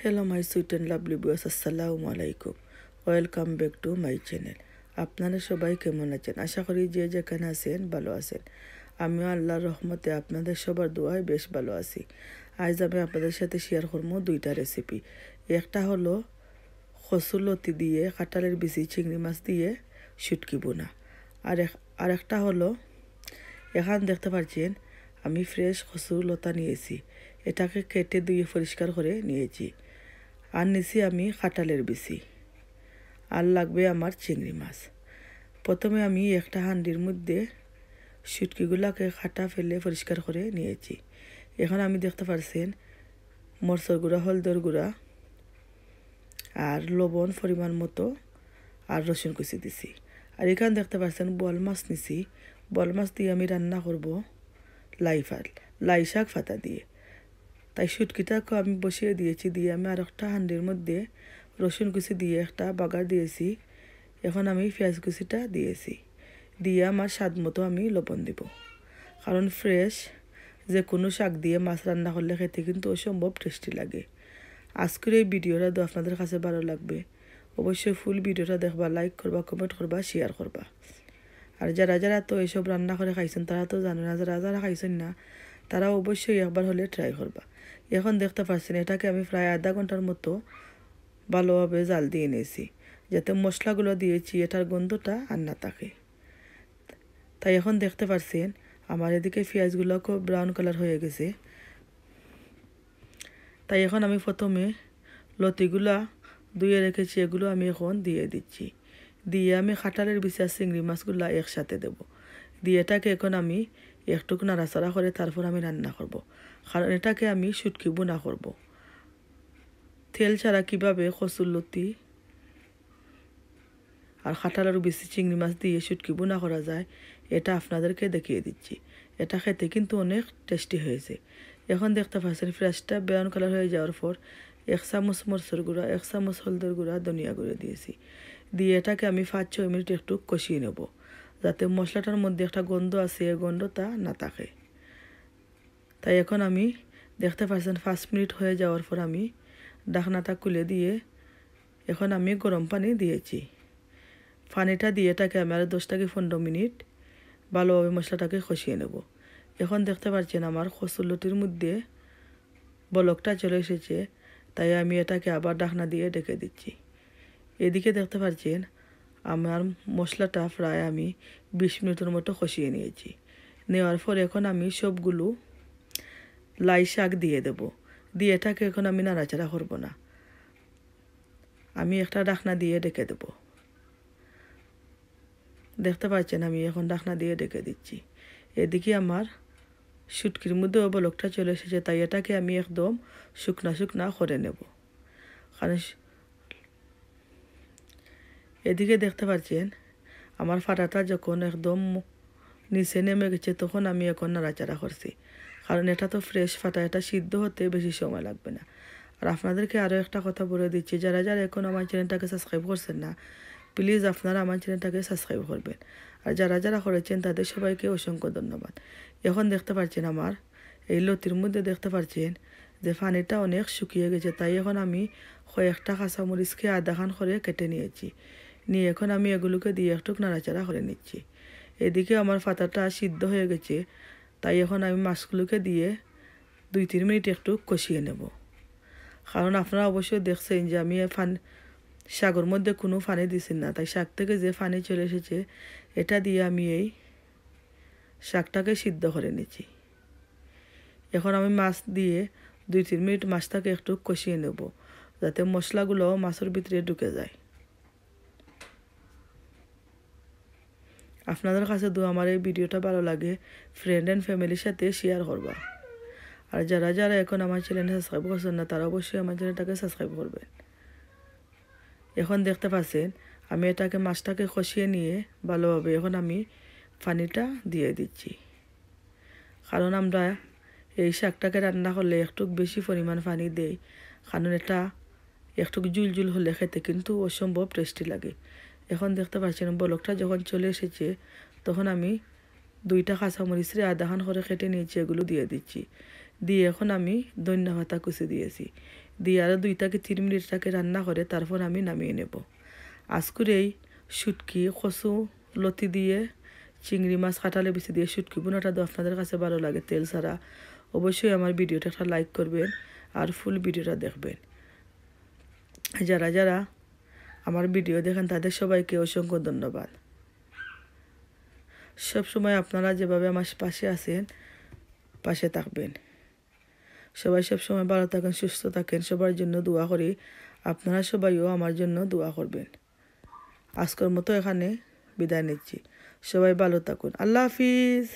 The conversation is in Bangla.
Hello my sweet and lovely viewers, আসসালামু আলাইকুম। Welcome back to my channel. আপনারা সবাই কেমন আছেন? আশা করি যে যেখানে আছেন ভালো আছেন। আমিও আল্লাহর রহমতে আপনাদের সবার দোয়ায় বেশ ভালো আছি। আজ আমি আপনাদের সাথে শেয়ার করবো দুইটা রেসিপি। একটা হলো কচুলতি দিয়ে কাঁঠালের বিচি চিংড়ি মাছ দিয়ে শুটকি বোনা। আর একটা হলো এখান দেখতে পাচ্ছেন আমি ফ্রেশ কচুলতা নিয়েছি। এটাকে কেটে ধুয়ে পরিষ্কার করে নিয়েছি। আর নিছি আমি কাঁঠালের বিচি। আর লাগবে আমার চিংড়ি মাছ। প্রথমে আমি একটা হাঁডির মধ্যে শুটকিগুলোকে কাটা ফেলে পরিষ্কার করে নিয়েছি। এখন আমি দেখতে পাচ্ছেন মরচর গুঁড়া, হলদর গুঁড়া আর লবণ পরিমাণ মতো আর রসুন কুচি দিছি। আর এখানে দেখতে পাচ্ছেন বল মাছ নিছি। বল মাছ দিয়ে আমি রান্না করব লাই শাক পাতা দিয়ে। তাই শুটকিটাকে আমি বসিয়ে দিয়েছি। দিয়ে আমি আর একটা হাঁডির মধ্যে রসুন কুচি দিয়ে একটা বাগার দিয়েছি। এখন আমি পেঁয়াজ কুচিটা দিয়েছি। দিয়ে আমার স্বাদ মতো আমি লবণ দিব। কারণ ফ্রেশ যে কোনো শাক দিয়ে মাছ রান্না করলে খেতে কিন্তু অসম্ভব টেস্টি লাগে। আজকের এই ভিডিওটা তো আপনাদের কাছে ভালো লাগবে। অবশ্যই ফুল ভিডিওটা দেখবা, লাইক করবা, কমেন্ট করবা, শেয়ার করবা। আর যারা যারা তো এইসব রান্না করে খাইছেন তারা তো জানে না, যারা যারা খাইছেন না তারা অবশ্যই একবার হলে ট্রাই করবা। এখন দেখতে পাচ্ছেন এটাকে আমি প্রায় আধা ঘন্টার মতো ভালোভাবে জাল দিয়ে নিয়েছি, যাতে মশলাগুলো দিয়েছি এটার গন্ধটা আর না থাকে। তাই এখন দেখতে পাচ্ছেন আমার এদিকে পেঁয়াজগুলো খুব ব্রাউন কালার হয়ে গেছে। তাই এখন আমি প্রথমে লতিগুলা ধুয়ে রেখেছি, এগুলো আমি এখন দিয়ে দিচ্ছি। দিয়ে আমি কাঁঠালের বিচি আর চিংড়ি মাছগুলো একসাথে দেব। দিয়ে এটাকে এখন আমি একটু নাড়াচাড়া করে তারপর আমি রান্না করব। কারণ এটাকে আমি শুটকি বোনা করব। তেল ছাড়া কীভাবে কচুলতি আর কাঁঠালের বিচি চিংড়ি মাছ দিয়ে শুটকি বোনা করা যায় এটা আপনাদেরকে দেখিয়ে দিচ্ছি। এটা খেতে কিন্তু অনেক টেস্টি হয়েছে। এখন দেখতে পাচ্ছেন ফ্রেশটা ব্রাউন কালার হয়ে যাওয়ার পর 1 চামচ মরচর গুঁড়া, 1 চামচ হলদের গুঁড়া, ধনিয়া গুঁড়ো দিয়েছি। দিয়ে এটাকে আমি 5-6 মিনিট একটু কষিয়ে নেব, যাতে মশলাটার মধ্যে একটা গন্ধ আছে, এই গন্ধটা না থাকে। তাই এখন আমি দেখতে পাচ্ছেন 5 মিনিট হয়ে যাওয়ার পর আমি ঢাকনাটা খুলে দিয়ে এখন আমি গরম পানি দিয়েছি। পানিটা দিয়ে এটাকে আমি আর 10-15 মিনিট ভালোভাবে মশলাটাকে কষিয়ে নেব। এখন দেখতে পাচ্ছেন আমার কচুলতির মধ্যে বলকটা চলে এসেছে। তাই আমি এটাকে আবার ঢাকনা দিয়ে ঢেকে দিচ্ছি। এদিকে দেখতে পাচ্ছেন আমার মশলাটা প্রায় আমি 20 মিনিটের মতো কষিয়ে নিয়েছি। নেওয়ার পর এখন আমি সবগুলো লাই শাক দিয়ে দেব। দিয়ে এটাকে এখন আমি নাড়াচাড়া করব না, আমি একটা ঢাকনা দিয়ে ঢেকে দেব। দেখতে পাচ্ছেন আমি এখন ঢাকনা দিয়ে ঢেকে দিচ্ছি। এদিকে আমার শুটকির মধ্যেও বলকটা চলে এসেছে। তাই এটাকে আমি একদম শুকনা শুকনা করে নেব। কারণ এদিকে দেখতে পাচ্ছেন আমার ফাটাটা যখন একদম নিচে নেমে গেছে তখন আমি এখন নাড়াচাড়া করছি। কারণ এটা তো ফ্রেশ ফাটা, এটা সিদ্ধ হতে বেশি সময় লাগবে না। আর আপনাদেরকে আরও একটা কথা বলে দিচ্ছি, যারা যারা এখন আমার চ্যানেলটাকে সাবস্ক্রাইব করছেন না প্লিজ আপনারা আমার চ্যানেলটাকে সাবস্ক্রাইব করবেন। আর যারা যারা করেছেন তাদের সবাইকে অসংখ্য ধন্যবাদ। এখন দেখতে পাচ্ছেন আমার এই লতির মধ্যে দেখতে পাচ্ছেন যে পানিটা অনেক শুকিয়ে গেছে। তাই এখন আমি কয়েকটা কাঁচামরিচকে আধা খান করে কেটে নিয়েছি। নিয়ে এখন আমি এগুলোকে দিয়ে একটু নাড়াচাড়া করে নিচ্ছি। এদিকে আমার পাতাটা সিদ্ধ হয়ে গেছে। তাই এখন আমি মাছগুলোকে দিয়ে 2-3 মিনিট একটু কষিয়ে নেব। কারণ আপনারা অবশ্যই দেখছেন যে আমি শাকের মধ্যে কোনো পানি দিছি না। তাই শাক থেকে যে পানি চলে এসেছে এটা দিয়ে আমি এই শাকটাকে সিদ্ধ করে নিচ্ছি। এখন আমি মাছ দিয়ে 2-3 মিনিট মাছটাকে একটু কষিয়ে নেব, যাতে মশলাগুলো মাছের ভিতরে ঢুকে যায়। আপনাদের কাছে আমার এই ভিডিওটা ভালো লাগে ফ্রেন্ড অ্যান্ড ফ্যামিলির সাথে শেয়ার করবা। আর যারা যারা এখন আমার চ্যানেলটা সাবস্ক্রাইব করছেন না তারা অবশ্যই আমার চ্যানেলটাকে সাবস্ক্রাইব করবেন। এখন দেখতে পাচ্ছেন আমি এটাকে মাছটাকে কষিয়ে নিয়ে ভালোভাবে এখন আমি পানিটা দিয়ে দিচ্ছি। কারণ আমরা এই শাকটাকে রান্না করলে একটু বেশি পরিমাণ পানি দেই, কারণ এটা একটু জুল জুল হলে খেতে কিন্তু অসম্ভব টেস্টি লাগে। এখন দেখতে পাচ্ছেন বলকটা যখন চলে এসেছে তখন আমি 2টা কাঁচামরিচে আধা খান করে কেটে নিয়েছি, এগুলো দিয়ে দিচ্ছি। দিয়ে এখন আমি ধনিয়া পাতা কুচি দিয়েছি, দিয়ে আরও 2 থেকে 3 মিনিট তাকে রান্না করে তারপর আমি নামিয়ে নেব। আজকের এই শুটকি কচু লতি দিয়ে চিংড়ি মাছ কাঁঠালে বেশি দিয়ে শুটকি বোনাটা তো আপনাদের কাছে ভালো লাগে তেল ছাড়া, অবশ্যই আমার ভিডিওটা একটা লাইক করবেন আর ফুল ভিডিওটা দেখবেন। যারা যারা আমার ভিডিও দেখেন তাদের সবাইকে অসংখ্য ধন্যবাদ। সবসময় আপনারা যেভাবে আমার পাশে আছেন পাশে থাকবেন। সবাই সবসময় ভালো থাকেন, সুস্থ থাকেন, সবার জন্য দোয়া করি। আপনারা সবাইও আমার জন্য দোয়া করবেন। আজকের মতো এখানে বিদায় নিচ্ছি। সবাই ভালো থাকুন। আল্লাহ হাফিজ।